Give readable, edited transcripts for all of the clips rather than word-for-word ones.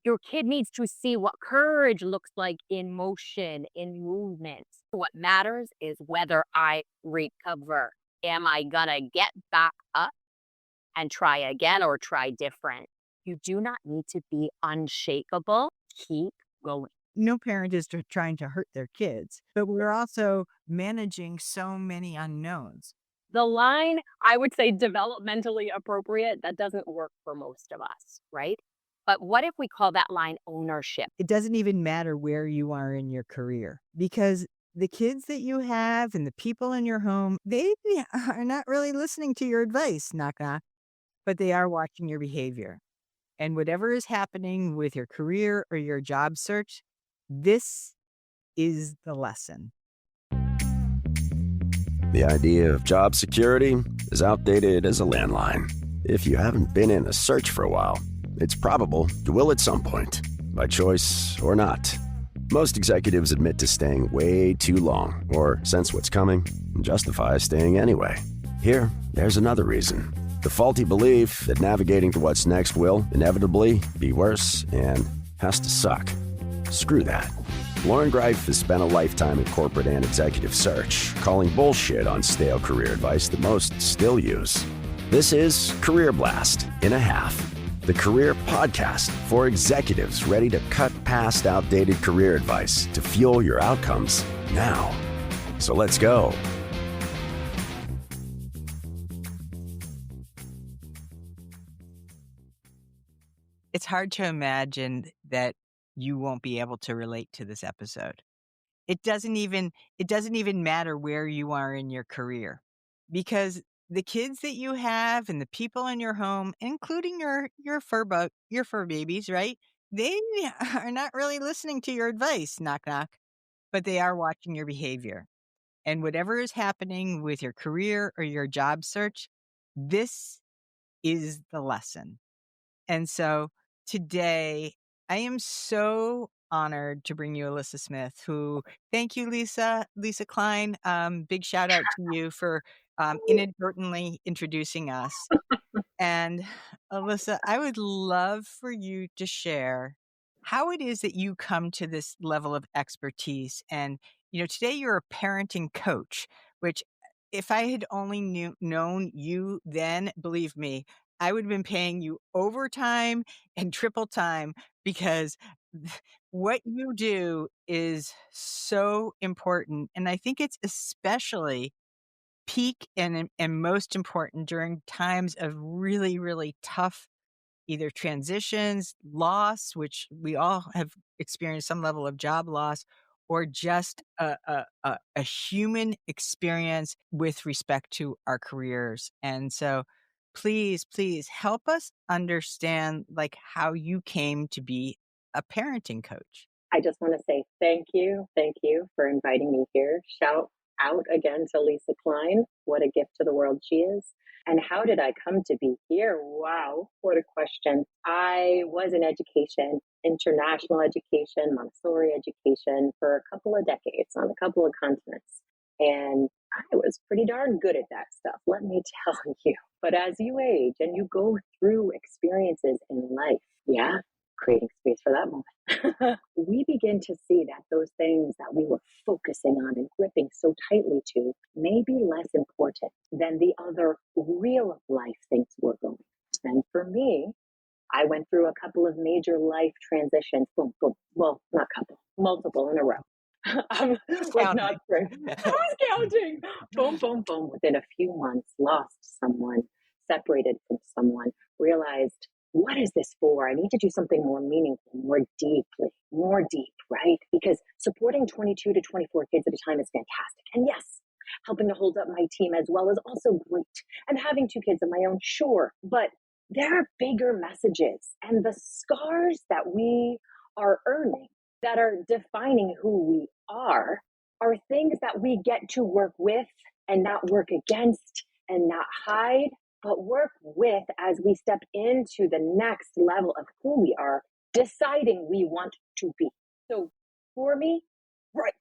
Your kid needs to see what courage looks like in motion, in movement. What matters is whether I recover. Am I gonna get back up and try again or try different? You do not need to be unshakable. Keep going. No parent is trying to hurt their kids, but we're also managing so many unknowns. The line, I would say developmentally appropriate, that doesn't work for most of us, right? But what if we call that line ownership? It doesn't even matter where you are in your career because the kids that you have and the people in your home, they are not really listening to your advice, knock knock, but they are watching your behavior. And whatever is happening with your career or your job search, this is the lesson. The idea of job security is outdated as a landline. If you haven't been in a search for a while, it's probable you will at some point, by choice or not. Most executives admit to staying way too long or sense what's coming and justify staying anyway. There's another reason. The faulty belief that navigating to what's next will inevitably be worse and has to suck. Screw that. Loren Greiff has spent a lifetime in corporate and executive search, calling bullshit on stale career advice that most still use. This is Career Blast in a Half, the career podcast for executives ready to cut past outdated career advice to fuel your outcomes now. So let's go. It's hard to imagine that you won't be able to relate to this episode. It doesn't even matter where you are in your career because the kids that you have and the people in your home, including your fur babies, right? They are not really listening to your advice, knock knock, but they are watching your behavior. And whatever is happening with your career or your job search, this is the lesson. And so today, I am so honored to bring you Alyssa Smith, who, thank you, Lisa Klein. Big shout out to you for inadvertently introducing us. And Alyssa, I would love for you to share how it is that you come to this level of expertise. And, today you're a parenting coach, which if I had only known you then, believe me, I would have been paying you overtime and triple time because what you do is so important. And I think it's especially peak and most important during times of really, really tough either transitions, loss, which we all have experienced some level of job loss, or just a human experience with respect to our careers. And so please help us understand like how you came to be a parenting coach. I just want to say thank you. Thank you for inviting me here. Shout out again to Lisa Klein. What a gift to the world she is. And how did I come to be here? Wow, what a question. I was in education, international education, Montessori education for a couple of decades on a couple of continents. And I was pretty darn good at that stuff, let me tell you. But as you age and you go through experiences in life, yeah, creating space for that moment, we begin to see that those things that we were focusing on and gripping so tightly to may be less important than the other real life things we're going. And for me, I went through a couple of major life transitions. Boom, boom. Well, not couple, multiple in a row. Let's Counting. not bring. I was counting. Boom, boom, boom. Within a few months, lost someone, separated from someone, realized, what is this for? I need to do something more meaningful, more deep, right? Because supporting 22 to 24 kids at a time is fantastic. And yes, helping to hold up my team as well is also great. And having two kids of my own, sure. But there are bigger messages, and the scars that we are earning that are defining who we are things that we get to work with and not work against and not hide, but work with as we step into the next level of who we are, deciding we want to be. So for me, right,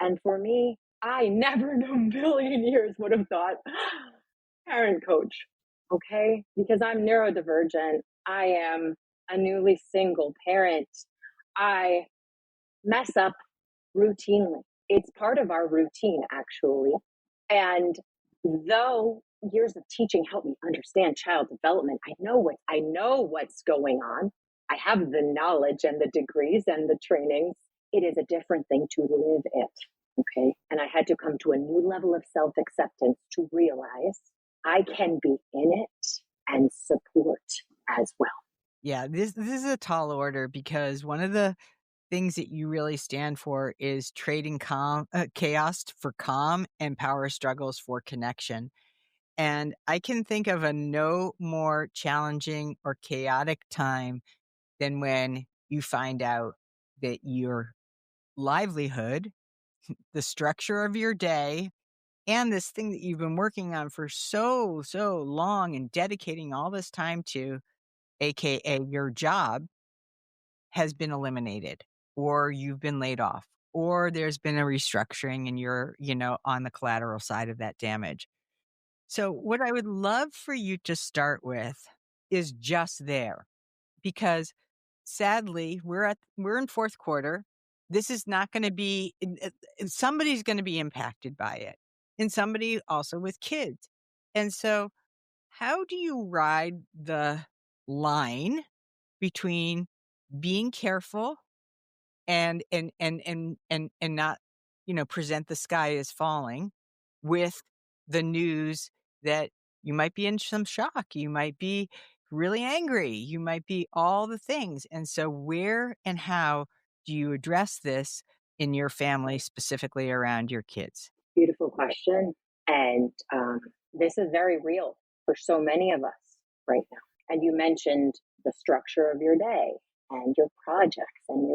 and for me, I never in a million years would have thought parent coach, okay? Because I'm neurodivergent. I am a newly single parent, I mess up routinely. It's part of our routine, actually. And though years of teaching helped me understand child development, I know what's going on. I have the knowledge and the degrees and the trainings. It is a different thing to live it. Okay. And I had to come to a new level of self-acceptance to realize I can be in it and support as well. Yeah, this is a tall order, because one of the things that you really stand for is trading chaos for calm and power struggles for connection. And I can think of a no more challenging or chaotic time than when you find out that your livelihood, the structure of your day, and this thing that you've been working on for so long and dedicating all this time to, aka your job, has been eliminated, or you've been laid off, or there's been a restructuring and you're, on the collateral side of that damage. So what I would love for you to start with is just there, because sadly we're in fourth quarter. This is not going to be, somebody's going to be impacted by it, and somebody also with kids. And so how do you ride the line between being careful and not, present the sky as falling, with the news that you might be in some shock, you might be really angry, you might be all the things. And so where and how do you address this in your family, specifically around your kids? Beautiful question. And this is very real for so many of us right now. And you mentioned the structure of your day and your projects and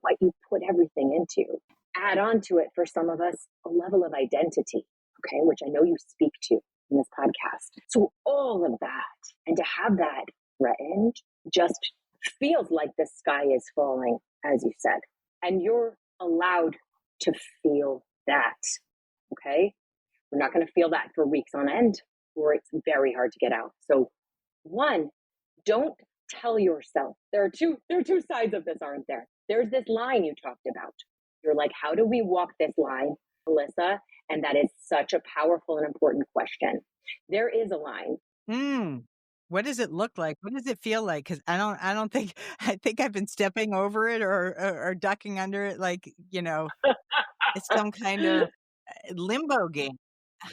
what you put everything into. Add on to it, for some of us, a level of identity, okay, which I know you speak to in this podcast. So all of that, and to have that threatened, just feels like the sky is falling, as you said. And you're allowed to feel that, okay? We're not going to feel that for weeks on end, or it's very hard to get out. So one, don't tell yourself. There are two sides of this, aren't there? There's this line you talked about. You're like, how do we walk this line, Alyssa? And that is such a powerful and important question. There is a line. What does it look like? What does it feel like? Because I don't think, I think I've been stepping over it, or ducking under it, like, it's some kind of limbo game.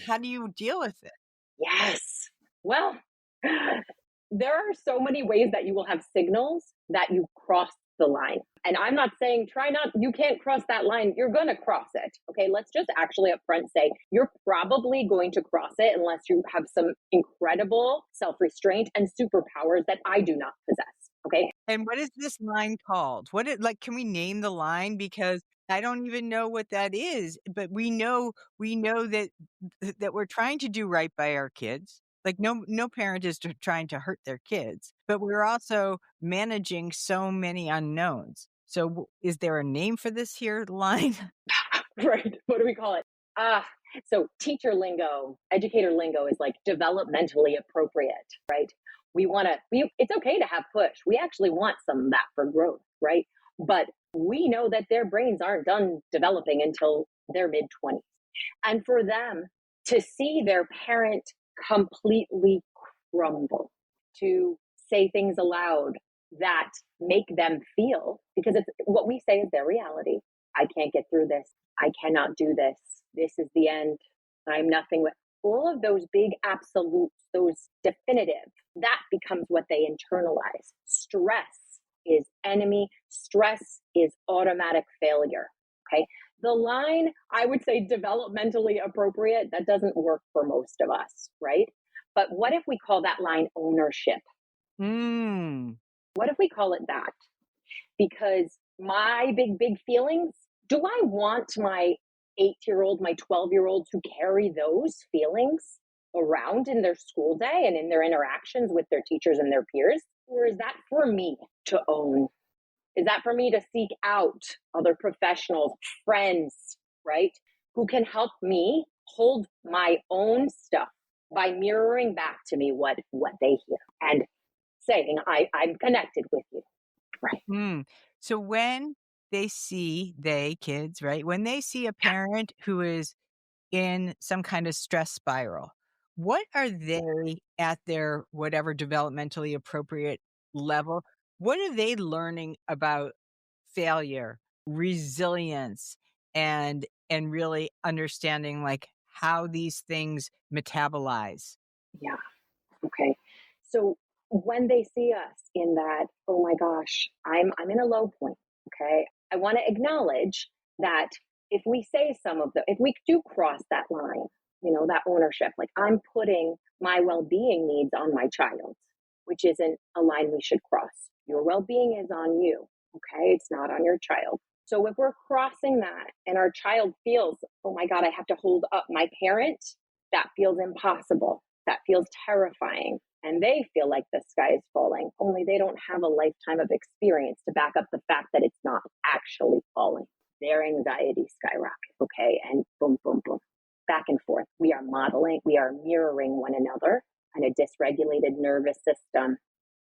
How do you deal with it? Yes. Well, there are so many ways that you will have signals that you cross the line. And I'm not saying you can't cross that line. You're going to cross it. Okay. Let's just actually upfront say you're probably going to cross it unless you have some incredible self-restraint and superpowers that I do not possess. Okay. And what is this line called? Can we name the line? Because I don't even know what that is, but we know that we're trying to do right by our kids. Like no parent is trying to hurt their kids, but we're also managing so many unknowns. So is there a name for this here line? Right. What do we call it? So teacher lingo, educator lingo is like developmentally appropriate, right? It's okay to have push. We actually want some of that for growth, right? But we know that their brains aren't done developing until their mid-20s. And for them to see their parent completely crumble, to say things aloud that make them feel, because it's what we say is their reality. I can't get through this. I cannot do this. This is the end. I'm nothing with all of those big absolutes, those definitive, that becomes what they internalize. Stress is enemy. Stress is automatic failure. Okay. The line, I would say developmentally appropriate, that doesn't work for most of us, right? But what if we call that line ownership? What if we call it that? Because my big feelings, do I want my 8-year-old, my 12-year-old to carry those feelings around in their school day and in their interactions with their teachers and their peers? Or is that for me to own? Is that for me to seek out other professionals, friends, right? Who can help me hold my own stuff by mirroring back to me what they hear. And saying, I'm connected with you. Right. Mm. So when kids, right? When they see a parent who is in some kind of stress spiral, what are they at their whatever developmentally appropriate level? What are they learning about failure, resilience, and really understanding like how these things metabolize? Yeah. Okay. So when they see us in that, oh my gosh, I'm in a low point. Okay. I want to acknowledge that if we say if we do cross that line, that ownership, like I'm putting my well-being needs on my child, which isn't a line we should cross. Your well-being is on you. Okay. It's not on your child. So if we're crossing that and our child feels, oh my God, I have to hold up my parent, that feels impossible. That feels terrifying. And they feel like the sky is falling, only they don't have a lifetime of experience to back up the fact that it's not actually falling. Their anxiety skyrocket, okay? And boom, boom, boom, back and forth. We are modeling, we are mirroring one another and a dysregulated nervous system,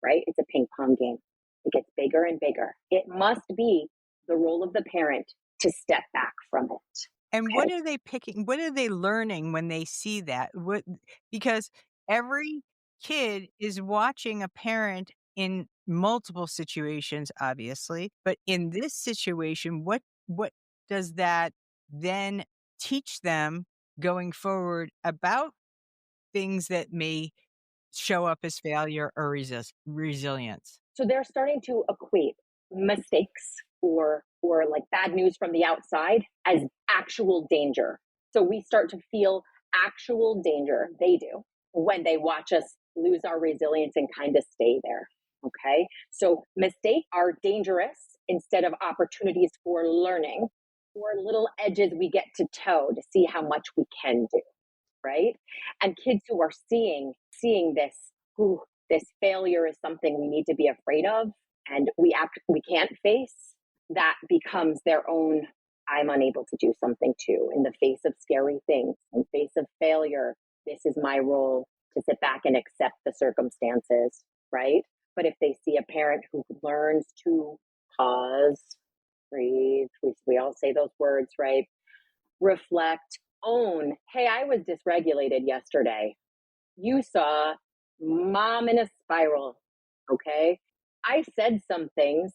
right? It's a ping pong game. It gets bigger and bigger. It must be the role of the parent to step back from it. And Okay. what are they picking? What are they learning when they see that? Because every kid is watching a parent in multiple situations, obviously, but in this situation, what does that then teach them going forward about things that may show up as failure or resilience? So they're starting to equate mistakes or like bad news from the outside as actual danger. So we start to feel actual danger, they do, when they watch us lose our resilience and kind of stay there. Okay. So mistakes are dangerous instead of opportunities for learning or little edges we get to toe to see how much we can do. Right. And kids who are seeing this, ooh, this failure is something we need to be afraid of and we can't face, that becomes their own, I'm unable to do something too in the face of scary things, in face of failure. This is my role to sit back and accept the circumstances, right? But if they see a parent who learns to pause, breathe, we all say those words, right? Reflect, own, hey, I was dysregulated yesterday. You saw mom in a spiral. Okay. I said some things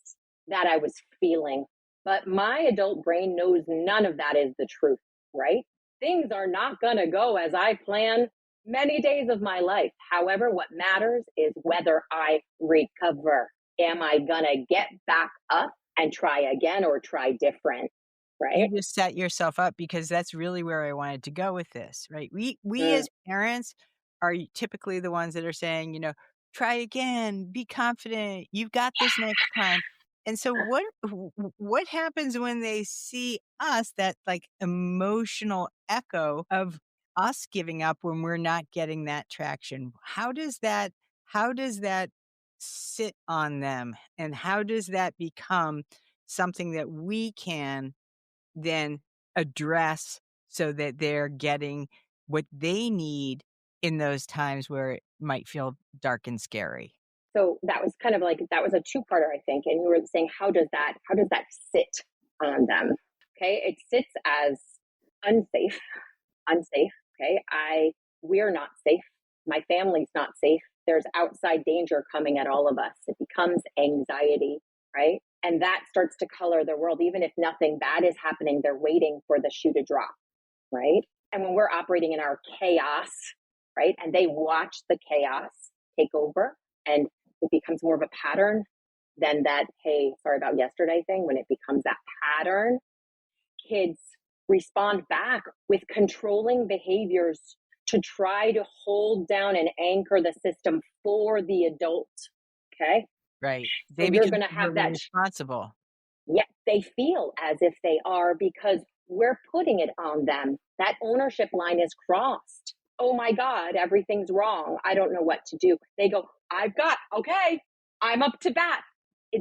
that I was feeling, but my adult brain knows none of that is the truth, right? Things are not going to go as I plan many days of my life. However, what matters is whether I recover. Am I going to get back up and try again or try different? You Right. just set yourself up because that's really where I wanted to go with this, right? We Mm, as parents are typically the ones that are saying, try again, be confident, you've got this next time. And so what happens when they see us, that like emotional echo of us giving up when we're not getting that traction? How does that sit on them, and how does that become something that we can then address so that they're getting what they need in those times where it might feel dark and scary? so that was kind of like, that was a two-parter, I think. And you were saying, how does that sit on them? Okay. It sits as unsafe, unsafe. Okay. We're not safe. My family's not safe. There's outside danger coming at all of us. It becomes anxiety, right? And that starts to color their world. Even if nothing bad is happening, they're waiting for the shoe to drop, right? And when we're operating in our chaos, right? And they watch the chaos take over, and it becomes more of a pattern than that, hey, sorry about yesterday thing. When it becomes that pattern, kids respond back with controlling behaviors to try to hold down and anchor the system for the adult. Okay. Right. So They you're become going to have overly that. responsible. Yet they feel as if they are, because we're putting it on them. That ownership line is crossed. Oh my God, everything's wrong. I don't know what to do. They go, okay, I'm up to bat.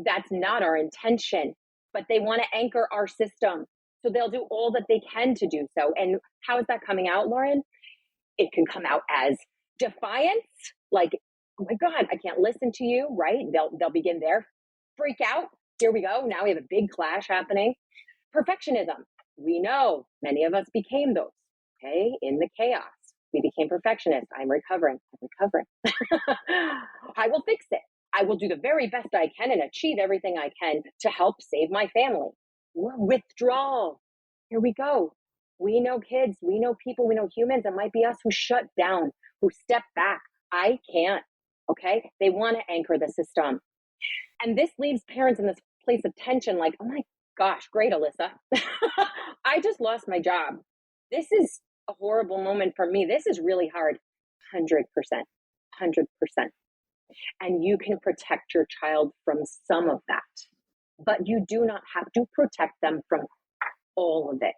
That's not our intention, but they want to anchor our system. So they'll do all that they can to do so. And how is that coming out, Loren? It can come out as defiance, like oh my God, I can't listen to you, right? They'll begin their freak out. Here we go. Now we have a big clash happening. Perfectionism. We know many of us became those, okay, in the chaos. We became perfectionists. I'm recovering. I'm recovering. I will fix it. I will do the very best I can and achieve everything I can to help save my family. Withdrawal. Here we go. We know kids, we know people, we know humans. It might be us who shut down, who step back. I can't. Okay. They want to anchor the system. And this leaves parents in this place of tension like, oh my gosh, great, Alyssa. I just lost my job. This is a horrible moment for me. This is really hard. 100%. 100%. And you can protect your child from some of that, but you do not have to protect them from all of it.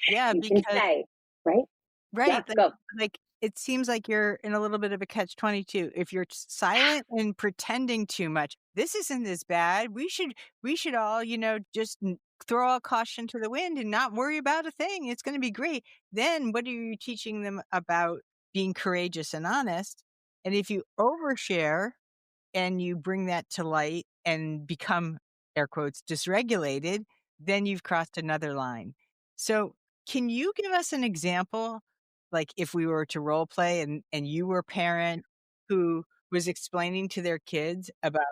Yeah, You can because say, right? Yeah, right, go. like, it seems like you're in a little bit of a catch-22. If you're silent and pretending too much, "This isn't as bad. We should all, just throw all caution to the wind and not worry about a thing. It's gonna be great." Then what are you teaching them about being courageous and honest? And if you overshare and you bring that to light and become, air quotes, dysregulated, then you've crossed another line. So, can you give us an example? Like if we were to role play and you were a parent who was explaining to their kids about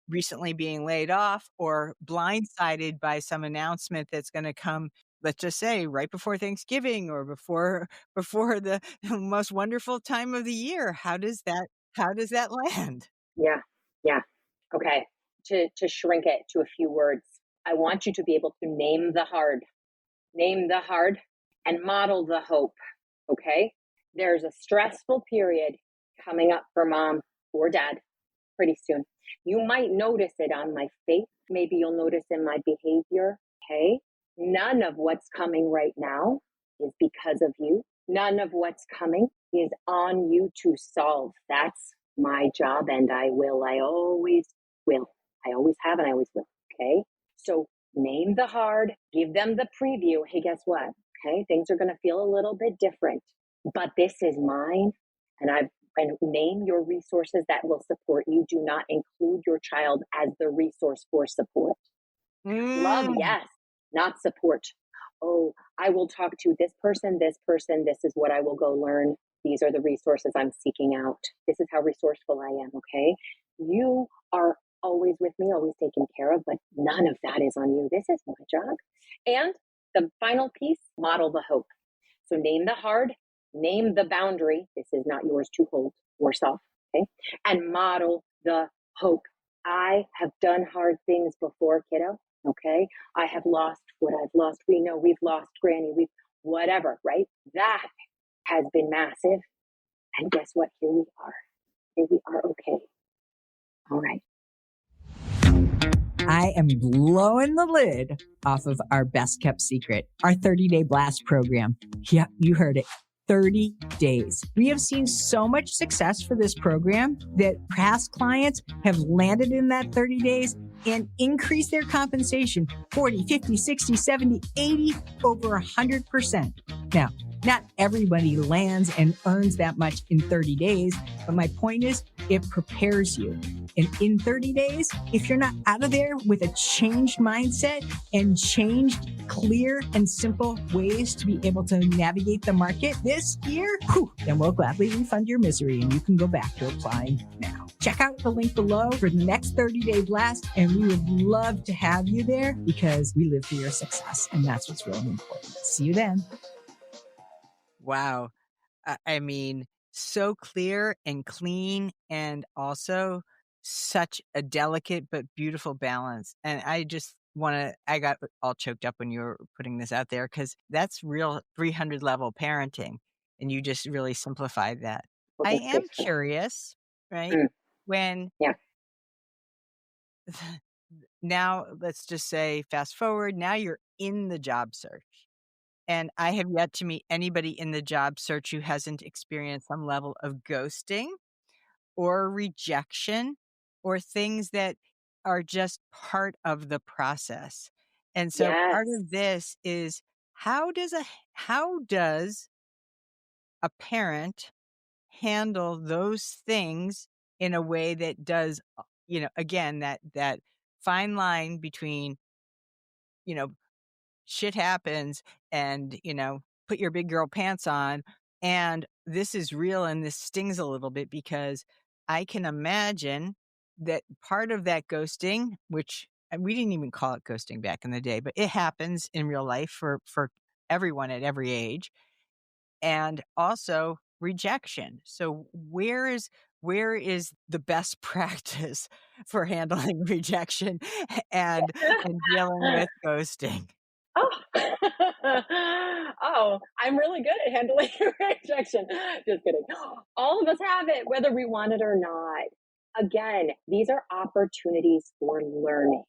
recently being laid off or blindsided by some announcement that's going to come, let's just say right before Thanksgiving or before the most wonderful time of the year. How does that land? Yeah, yeah. Okay. To shrink it to a few words, I want you to be able to name the hard and model the hope. Okay. There's a stressful period coming up for mom or dad pretty soon. You might notice it on my face. Maybe you'll notice in my behavior. Okay. None of what's coming right now is because of you. None of what's coming is on you to solve. That's my job, and I will. I always will. I always have, and I always will. Okay. So name the hard, give them the preview. Hey, guess what? Okay. Things are going to feel a little bit different, but this is mine. And name your resources that will support you. Do not include your child as the resource for support. Love, Mm. yes, not support. Oh, I will talk to this person, this person. This is what I will go learn. These are the resources I'm seeking out. This is how resourceful I am, okay? You are always with me, always taken care of, but none of that is on you. This is my job. And the final piece, model the hope. So name the hard, name the boundary. This is not yours to hold or solve, okay? And model the hope. I have done hard things before, kiddo. Okay. I have lost what I've lost. We know we've lost Granny. We've whatever, right? That has been massive. And guess what? Here we are. Here we are. Okay. All right. I am blowing the lid off of our best kept secret, our 30-day blast program. Yeah, you heard it. 30 days. We have seen so much success for this program that past clients have landed in that 30 days and increased their compensation 40, 50, 60, 70, 80, over 100%. Now, not everybody lands and earns that much in 30 days, but my point is it prepares you. And in 30 days, if you're not out of there with a changed mindset and changed, clear and simple ways to be able to navigate the market this year, then we'll gladly refund your misery and you can go back to applying now. Check out the link below for the next 30-day blast, and we would love to have you there because we live for your success, and that's what's really important. See you then. Wow. I mean, so clear and clean, and also such a delicate but beautiful balance. And I got all choked up when you were putting this out there because that's real 300 level parenting. And you just really simplified that. Hold I this am space for curious, right? that. When Yeah. now, let's just say, fast forward, now you're in the job search. And I have yet to meet anybody in the job search who hasn't experienced some level of ghosting or rejection or things that are just part of the process. And so part Yes. of this is how does a parent handle those things in a way that does, again, that fine line between, you know, shit happens and, put your big girl pants on. And this is real and this stings a little bit because I can imagine that part of that ghosting, which we didn't even call it ghosting back in the day, but it happens in real life for everyone at every age, and also rejection. So where is the best practice for handling rejection and dealing with ghosting? Oh, oh, I'm really good at handling rejection. Just kidding. All of us have it, whether we want it or not. Again, these are opportunities for learning.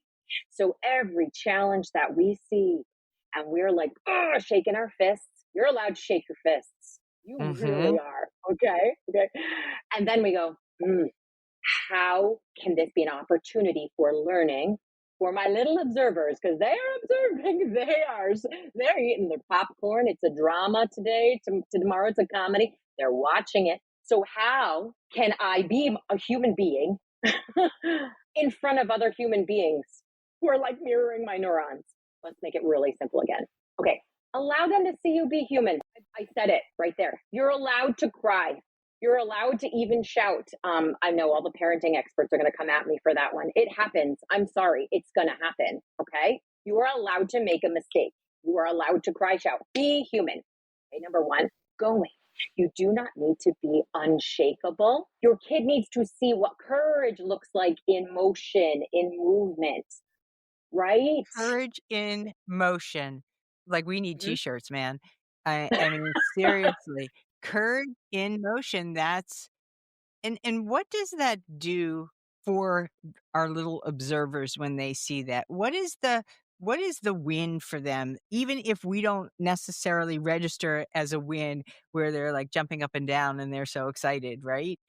So every challenge that we see and we're like, oh, shaking our fists, you're allowed to shake your fists. You really Mhm. are. Okay. Okay. And then we go, how can this be an opportunity for learning for my little observers? Because they are observing, they're eating their popcorn. It's a drama today, tomorrow it's a comedy. They're watching it. So how can I be a human being in front of other human beings who are like mirroring my neurons? Let's make it really simple again. Okay, allow them to see you be human. I said it right there. You're allowed to cry. You're allowed to even shout. I know all the parenting experts are going to come at me for that one. It happens. I'm sorry. It's going to happen. Okay. You are allowed to make a mistake. You are allowed to cry, shout. Be human. Okay, number one, going. You do not need to be unshakable. Your kid needs to see what courage looks like in motion, in movement, right? Courage in motion. Like, we need Mhm. t-shirts, man. I mean, seriously, courage in motion, that's and what does that do for our little observers when they see that? What is the win for them, even if we don't necessarily register it as a win where they're, like, jumping up and down and they're so excited, right?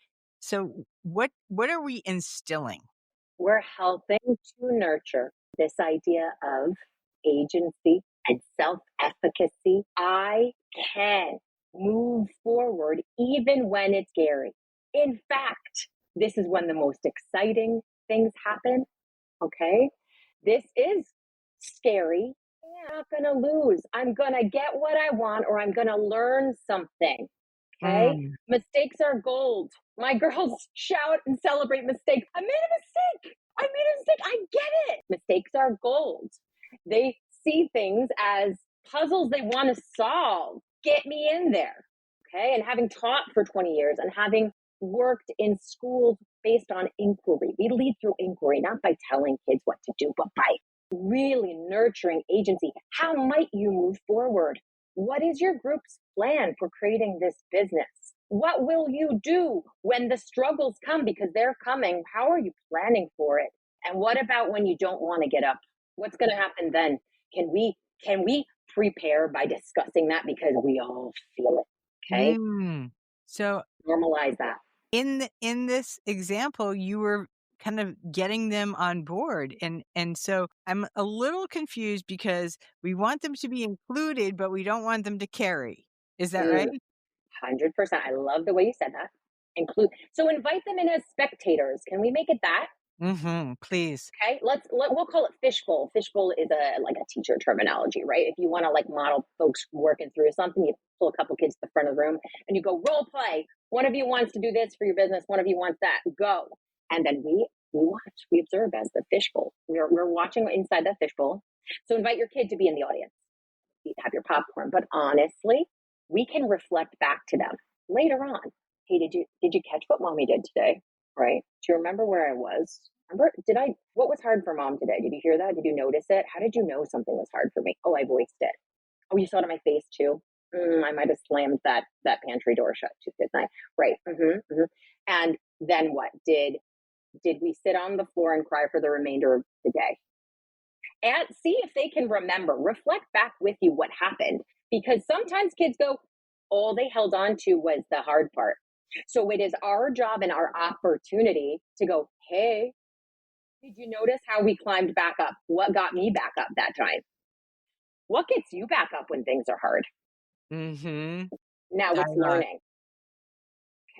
So, what are we instilling? We're helping to nurture this idea of agency and self efficacy. I can move forward even when it's scary. In fact, this is when the most exciting things happen. Okay. This is scary. I'm not going to lose. I'm going to get what I want or I'm going to learn something. Okay. Mm. Mistakes are gold. My girls shout and celebrate mistakes. I made a mistake. I made a mistake. I get it. Mistakes are gold. They see things as puzzles they want to solve. Get me in there. Okay. And having taught for 20 years and having worked in schools based on inquiry, we lead through inquiry, not by telling kids what to do, but by really nurturing agency. How might you move forward? What is your group's plan for creating this business? What will you do when the struggles come? Because they're coming. How are you planning for it? And what about when you don't want to get up? What's going to happen then? Can we prepare by discussing that because we all feel it? Okay? Mm. So Normalize that. in this example, you were kind of getting them on board, and so I'm a little confused because we want them to be included, but we don't want them to carry. Is that right? 100%. I love the way you said that. So invite them in as spectators. Can we make it that? Mhm, please. Okay, we'll call it fishbowl. Fishbowl is a teacher terminology, right? If you want to like model folks working through something, you pull a couple kids to the front of the room and you go role play. One of you wants to do this for your business. One of you wants that. Go, and then we watch, we observe as the fishbowl. We're watching inside that fishbowl. So invite your kid to be in the audience. Have your popcorn, but honestly, we can reflect back to them later on. Hey, did you catch what mommy did today? Right? Do you remember where I was? Remember, what was hard for mom today? Did you hear that? Did you notice it? How did you know something was hard for me? Oh, I voiced it. Oh, you saw it on my face too. I might have slammed that pantry door shut too, didn't I? Right. And then what? Did we sit on the floor and cry for the remainder of the day? And see if they can remember, reflect back with you what happened. Because sometimes kids go, all they held on to was the hard part. So it is our job and our opportunity to go, hey, did you notice how we climbed back up? What got me back up that time? What gets you back up when things are hard? Mhm. Now I it's love learning.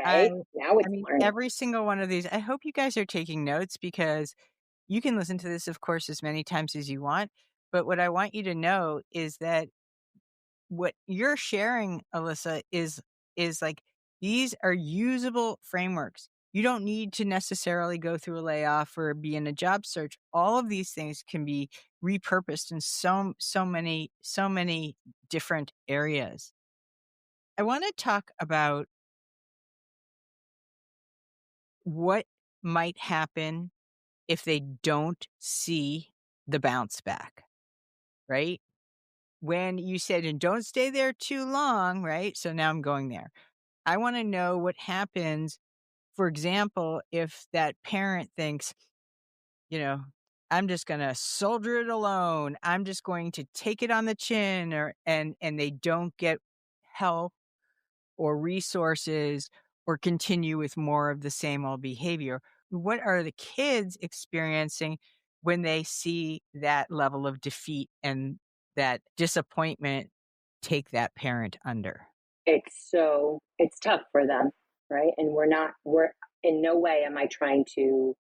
I Okay. Now I it's mean, learning. every single one of these, I hope you guys are taking notes because you can listen to this, of course, as many times as you want. But what I want you to know is that what you're sharing, Alyssa, is like these are usable frameworks. You don't need to necessarily go through a layoff or be in a job search. All of these things can be repurposed in so many different areas. I want to talk about what might happen if they don't see the bounce back, right? When you said, and don't stay there too long, right? So now I'm going there. I want to know what happens, for example, if that parent thinks, you know, I'm just going to soldier it alone. I'm just going to take it on the chin and they don't get help or resources or continue with more of the same old behavior. What are the kids experiencing when they see that level of defeat and that disappointment take that parent under? It's tough for them, right? And we're in no way am I trying to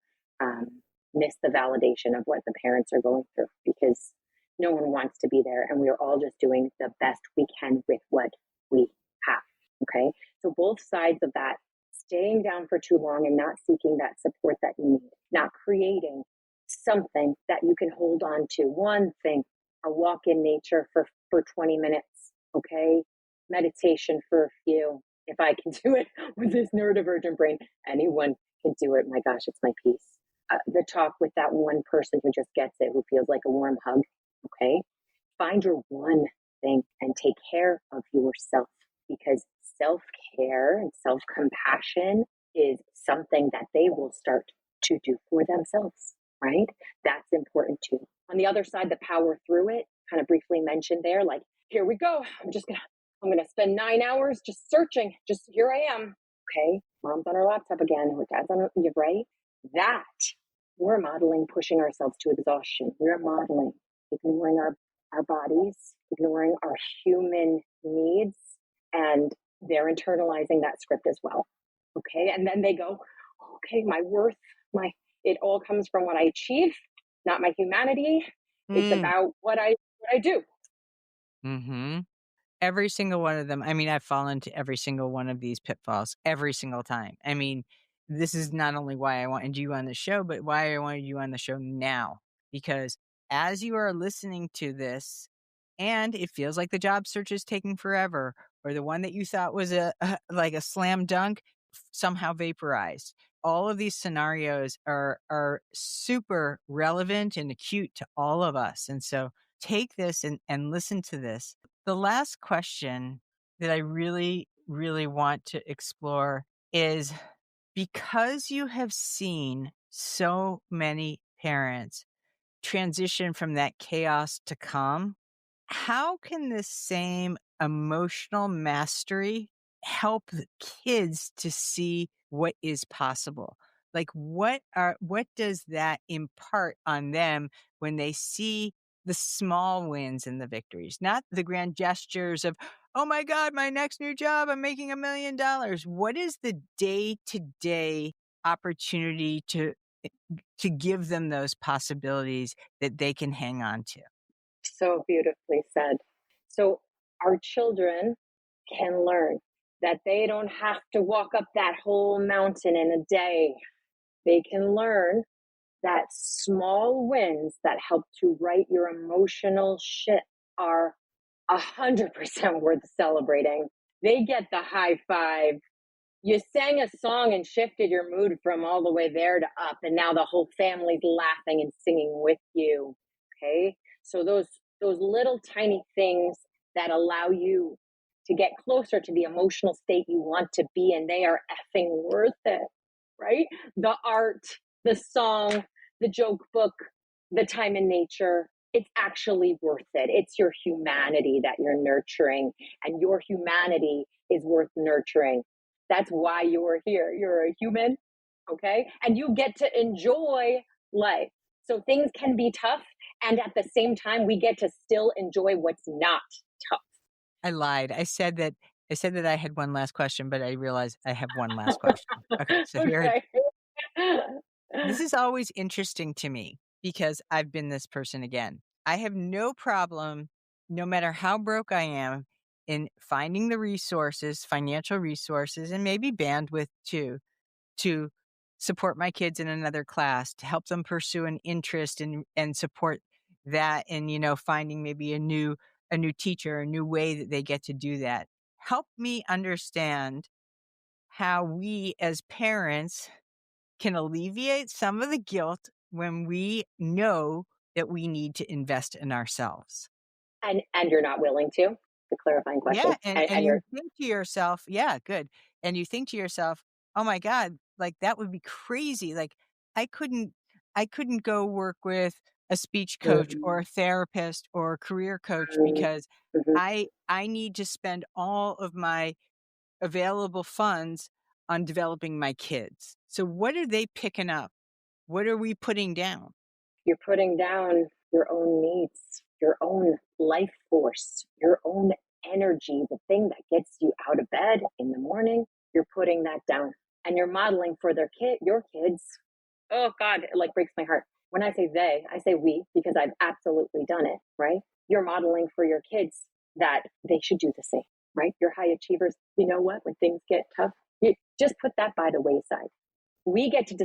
miss the validation of what the parents are going through, because no one wants to be there, and we are all just doing the best we can with what we have. Okay, so both sides of that, staying down for too long and not seeking that support that you need, not creating something that you can hold on to. One thing, a walk in nature for 20 minutes, okay? Meditation for a few. If I can do it with this neurodivergent brain, anyone can do it. My gosh, it's my peace. The talk with that one person who just gets it, who feels like a warm hug. Okay. Find your one thing and take care of yourself, because self care and self compassion is something that they will start to do for themselves, right? That's important too. On the other side, the power through it, kind of briefly mentioned there, like, here we go. I'm going to spend 9 hours just searching. Just here I am. Okay. Mom's on her laptop again. Or dad's on her, you're right. That we're modeling pushing ourselves to exhaustion. We're modeling ignoring our bodies, ignoring our human needs, and they're internalizing that script as well. Okay. And then they go, okay, my worth, it all comes from what I achieve, not my humanity. It's Mm. about what I do. Hmm. Every single one of them. I mean, I've fallen to every single one of these pitfalls every single time. I mean, this is not only why I wanted you on the show, but why I wanted you on the show now. Because as you are listening to this, and it feels like the job search is taking forever, or the one that you thought was like a slam dunk somehow vaporized. All of these scenarios are super relevant and acute to all of us. And so take this and listen to this. The last question that I really, really want to explore is, because you have seen so many parents transition from that chaos to calm, how can this same emotional mastery help the kids to see what is possible? Like what does that impart on them when they see the small wins and the victories, not the grand gestures of, oh my God, my next new job, I'm making $1 million. What is the day-to-day opportunity to give them those possibilities that they can hang on to? So beautifully said. So our children can learn that they don't have to walk up that whole mountain in a day. They can learn that small wins that help to right your emotional shit are 100% worth celebrating. They get the high five. You sang a song and shifted your mood from all the way there to up, and now the whole family's laughing and singing with you. Okay, so those little tiny things that allow you to get closer to the emotional state you want to be in, they are effing worth it, right? The art, the song, the joke book, the time in nature, it's actually worth it. It's your humanity that you're nurturing, and your humanity is worth nurturing. That's why you're here. You're a human, okay? And you get to enjoy life. So things can be tough, and at the same time, we get to still enjoy what's not tough. I lied. I said that I said that I had one last question, but I realized I have one last question. Okay, so here it Okay. this is always interesting to me because I've been this person again. I have no problem, no matter how broke I am, in finding the resources, financial resources, and maybe bandwidth too, to support my kids in another class, to help them pursue an interest and support that and, finding maybe a new teacher, a new way that they get to do that. Help me understand how we as parents can alleviate some of the guilt when we know that we need to invest in ourselves. And you're not willing to? The clarifying Yeah, question. and And you're you think to yourself, yeah, good. And you think to yourself, "Oh my god, like that would be crazy. Like I couldn't I couldn't go work with a speech coach or mhm, a therapist or a career coach mhm, because mhm. I need to spend all of my available funds on developing my kids." So what are they picking up? What are we putting down? You're putting down your own needs, your own life force, your own energy, the thing that gets you out of bed in the morning. You're putting that down, and you're modeling for your kids. Oh God, it like breaks my heart. When I say they, I say we because I've absolutely done it, right? You're modeling for your kids that they should do the same, right? You're high achievers. You know what? When things get tough, you just put that by the wayside. We get to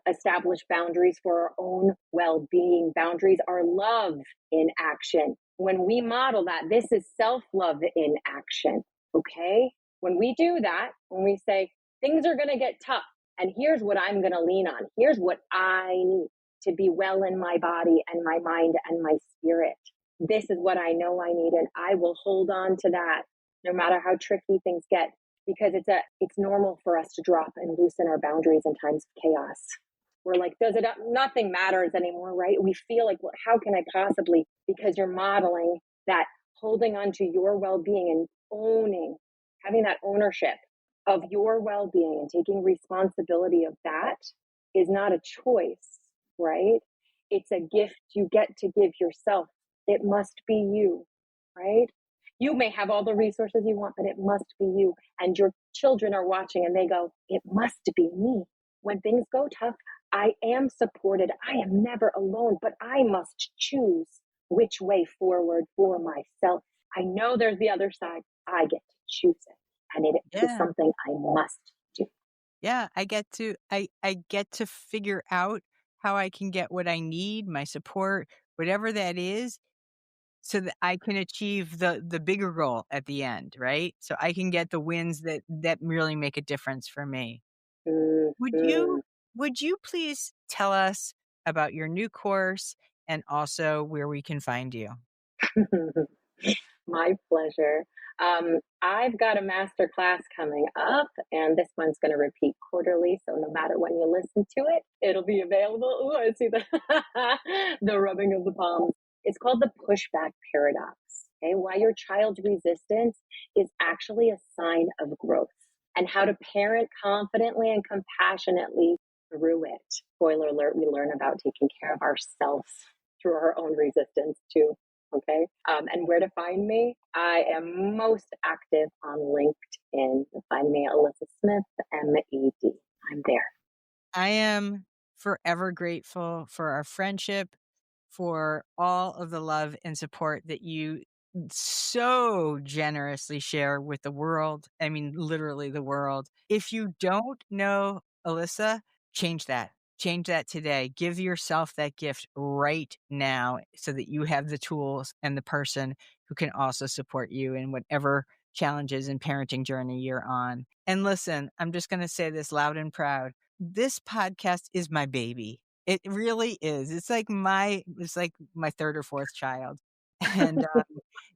establish boundaries for our own well being. Boundaries are love in action. When we model that, this is self love in action. Okay. When we do that, when we say things are going to get tough, and here's what I'm going to lean on, here's what I need to be well in my body and my mind and my spirit. This is what I know I need, and I will hold on to that no matter how tricky things get, because it's normal for us to drop and loosen our boundaries in times of chaos. We're like, does it nothing matters anymore, right? We feel like, well, how can I possibly? Because you're modeling that holding on to your well-being and owning, having that ownership of your well-being and taking responsibility of that is not a choice, right? It's a gift you get to give yourself. It must be you, right? You may have all the resources you want, but it must be you. And your children are watching and they go, it must be me. When things go tough, I am supported. I am never alone, but I must choose which way forward for myself. I know there's the other side. I get to choose it. And it is Yeah. something I must do. Yeah, I get to figure out how I can get what I need, my support, whatever that is, so that I can achieve the bigger goal at the end, right? So I can get the wins that really make a difference for me. Would you Mhm. would you please tell us about your new course and also where we can find you? My pleasure. I've got a master class coming up, and this one's going to repeat quarterly. So no matter when you listen to it, it'll be available. Ooh, I see the the rubbing of the palms. It's called the pushback paradox. Okay, why your child's resistance is actually a sign of growth, and how to parent confidently and compassionately through it. Spoiler alert: we learn about taking care of ourselves through our own resistance too. Okay. And where to find me? I am most active on LinkedIn. You'll find me Alyssa Smith, MED. I'm there. I am forever grateful for our friendship, for all of the love and support that you so generously share with the world. I mean, literally the world. If you don't know Alyssa, change that. Change that today. Give yourself that gift right now so that you have the tools and the person who can also support you in whatever challenges and parenting journey you're on. And listen, I'm just going to say this loud and proud. This podcast is my baby. It really is. It's like my third or fourth child. And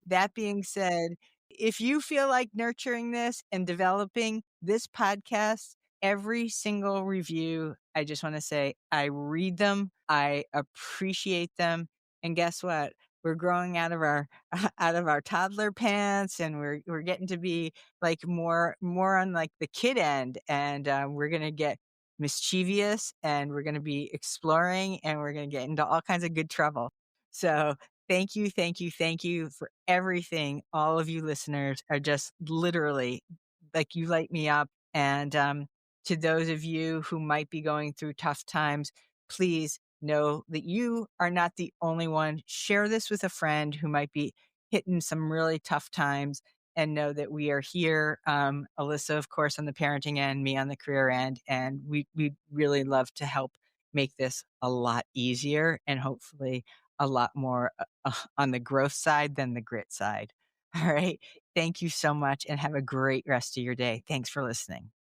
that being said, if you feel like nurturing this and developing this podcast, every single review, I just want to say I read them, I appreciate them, and guess what? We're growing out of our out of our toddler pants, and we're getting to be like more on like the kid end, and we're gonna get mischievous, and we're gonna be exploring, and we're gonna get into all kinds of good trouble. So Thank you, thank you, thank you for everything. All of you listeners are just literally like you light me up. And to those of you who might be going through tough times, please know that you are not the only one. Share this with a friend who might be hitting some really tough times and know that we are here. Alyssa, of course, on the parenting end, me on the career end. And we really love to help make this a lot easier and hopefully a lot more on the growth side than the grit side. All right. Thank you so much and have a great rest of your day. Thanks for listening.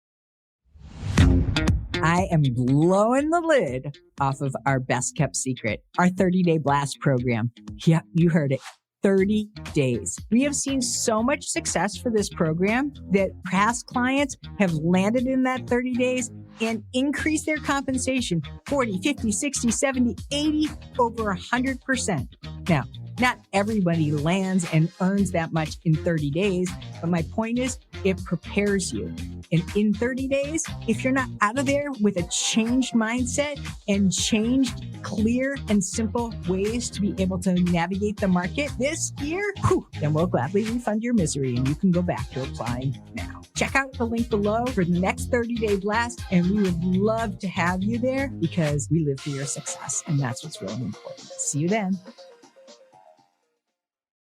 I am blowing the lid off of our best kept secret, our 30-day blast program. Yeah, you heard it. 30 days. We have seen so much success for this program that past clients have landed in that 30 days and increased their compensation 40, 50, 60, 70, 80, over 100%. Now, not everybody lands and earns that much in 30 days, but my point is it prepares you. And in 30 days, if you're not out of there with a changed mindset and changed clear and simple ways to be able to navigate the market this year, then we'll gladly refund your misery and you can go back to applying now. Check out the link below for the next 30-day blast, and we would love to have you there because we live for your success, and that's what's really important. See you then.